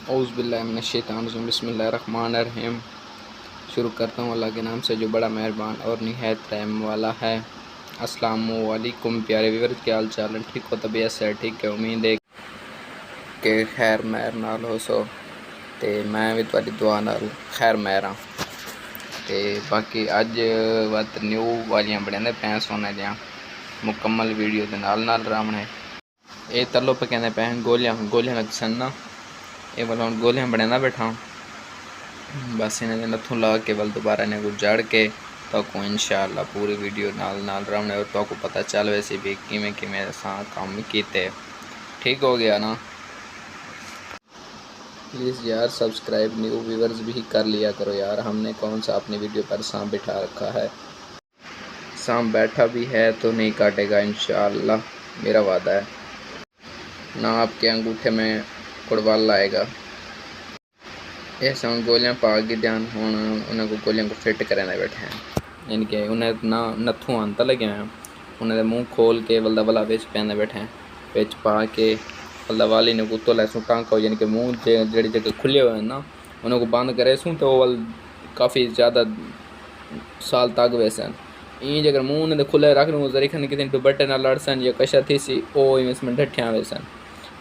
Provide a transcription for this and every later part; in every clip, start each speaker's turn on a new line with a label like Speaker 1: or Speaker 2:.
Speaker 1: औज़ुबिल्लाहिमिनश्शैतानिर्रजीम बिस्मिल्लाहिर्रहमानिर्रहीम। शुरू करता हूँ अल्लाह के नाम से जो बड़ा मेहरबान और निहायत रहम वाला है। अस्सलामु अलैकुम प्यारे व्यूअर्स, क्या हाल चाल है? ठीक हो? तबीयत से ठीक है? उम्मीद है कि खैर मेहर नाल हो सो ते मैं भी तुहाडी दुआ नाल खैर मेहर हाँ। ते बाकी अज वत न्यू वालियां बनांदे पैं सोने दियां मुकम्मल वीडियो दे नाल रामने ये तलो पे कहते पे गोलियां लग सन ना ये वाला हम गोलियां बनाना बैठा बस इन्हें नथों ला के वाल दोबारा इन्हें को जड़ के तो को इंशाअल्लाह पूरी वीडियो नाल रामने और तो को पता चल वैसे भी किमें किमें असां काम कीते। ठीक हो गया ना? प्लीज़ यार सब्सक्राइब न्यू व्यूअर्स भी कर लिया करो यार। हमने कौन सा अपनी वीडियो पर सांप बिठा रखा है? सांप बैठा भी है तो नहीं काटेगा इंशाअल्लाह, मेरा वादा है। ना आपके अंगूठे में कुड़वाल आएगा। ऐसा गोलियां पा के ध्यान हूँ उन्हें को गोलियां को फिट कराने बैठे हैं, यानी कि उन्हें ना नथों अंत लगे हैं, उन्हें मुँह खोल के बल्दा वाला बेच पहने बैठे हैं, बेच पा के बल्दा वाली ने कुत्तो लैसू टांका यानी कि मुँह जड़ी जगह खुले हुए हैं ना उन्हें को बंद करे सूँ तो वल काफ़ी ज़्यादा साल तक वैसे ई जगह मुँह उन्हें खुले रख लूँ जरी खन कितने तो बट्टे ना लड़सन या कशा थी सी ओ इसमें ढठियाँ वैसन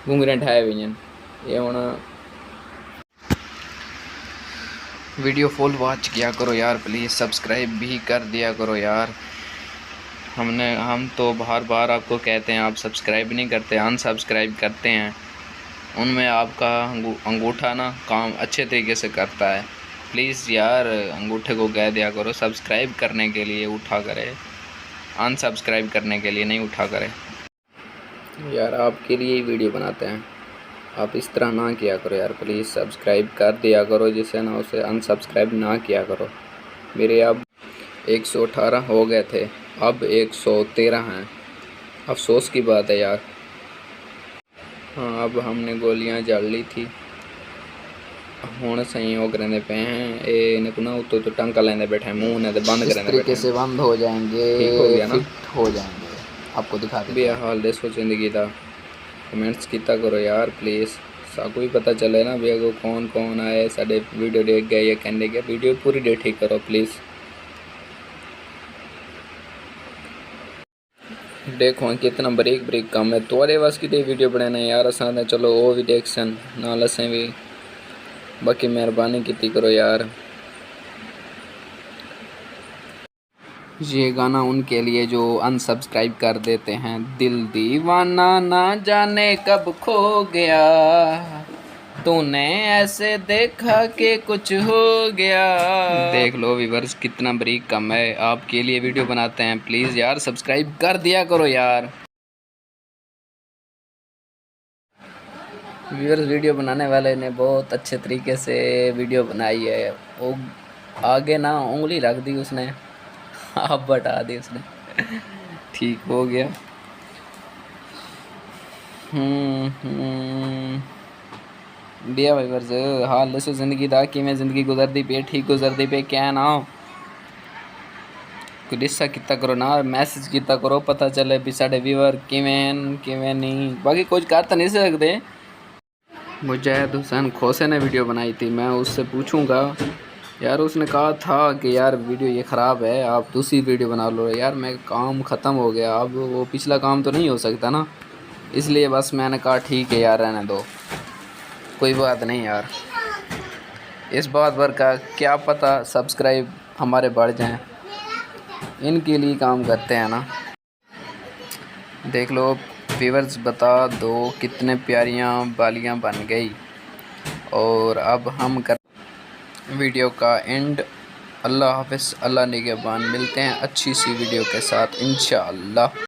Speaker 1: घूंघरें ठाए हुई हैं। ये होना वीडियो फुल वॉच किया करो यार, प्लीज़ सब्सक्राइब भी कर दिया करो यार। हम तो बार बार आपको कहते हैं, आप सब्सक्राइब नहीं करते, अनसब्सक्राइब करते हैं। उनमें आपका अंगूठा ना काम अच्छे तरीके से करता है। प्लीज़ यार अंगूठे को कह दिया करो सब्सक्राइब करने के लिए उठा करे, अनसब्सक्राइब करने के लिए नहीं उठा करे। यार आपके लिए ही वीडियो बनाते हैं, आप इस तरह ना किया करो यार। प्लीज़ सब्सक्राइब कर दिया करो, जिससे ना उसे अनसब्सक्राइब ना किया करो। मेरे अब 118 हो गए थे, अब 113 हैं। अफसोस की बात है यार। हाँ अब हमने गोलियां जड़ ली थी, हूँ सही हो करने पे हैं। इन्हें को ना उतो तो टंका लेने बैठे हैं, मुँह ने बंद करने बैठे तरीके से बंद हो जाएंगे, ठीक हो गया ना? फिट हो जाएंगे। आपको दिखाते भी हाल दसो जिंदगी का कमेंट्स किया करो यार प्लीज़, साको भी पता चले ना भी अगो कौन कौन आए साडे वीडियो देख गए या कहने गए। वीडियो पूरी देख ठीक करो प्लीज़। देखो कितना बरीक बरीक काम है तोरे वास की वीडियो बनाना यार। असा चलो वो भी देख सन नाल असें भी, बाकी मेहरबानी की करो यार। ये गाना उनके लिए जो अनसब्सक्राइब कर देते हैं। दिल दीवाना ना जाने कब खो गया, तूने ऐसे देखा कि कुछ हो गया। देख लो व्यूअर्स कितना बरीक कम है, आपके लिए वीडियो बनाते हैं। प्लीज़ यार सब्सक्राइब कर दिया करो यार। व्यूअर्स वीडियो बनाने वाले ने बहुत अच्छे तरीके से वीडियो बनाई है। वो आगे ना उंगली रख दी उसने, आप बता दी उसने। ठीक हो गया। बिया भाई वर्ज हाल दसो जिंदगी दा कि मैं जिंदगी गुजरती पे ठीक गुजरती पे क्या ना कोई डिस्सा किता करो ना, मैसेज किता करो, पता चले भी साढ़े व्यूअर किवें नहीं। बाकी कुछ कर तो नहीं सकते। मुजाहिद हुसैन खोसे ने वीडियो बनाई थी, मैं उससे पूछूंगा यार। उसने कहा था कि यार वीडियो ये ख़राब है, आप दूसरी वीडियो बना लो यार। मैं काम ख़त्म हो गया, अब वो पिछला काम तो नहीं हो सकता ना, इसलिए बस मैंने कहा ठीक है यार रहने दो, कोई बात नहीं यार। इस बात पर का क्या पता सब्सक्राइब हमारे बढ़ जाएं, इनके लिए काम करते हैं ना। देख लो व्यूअर्स बता दो कितने प्यारियाँ बालियाँ बन गई। और अब हम कर वीडियो का एंड। अल्लाह हाफ़िज़, अल्लाह निगहबान। मिलते हैं अच्छी सी वीडियो के साथ इंशाअल्लाह।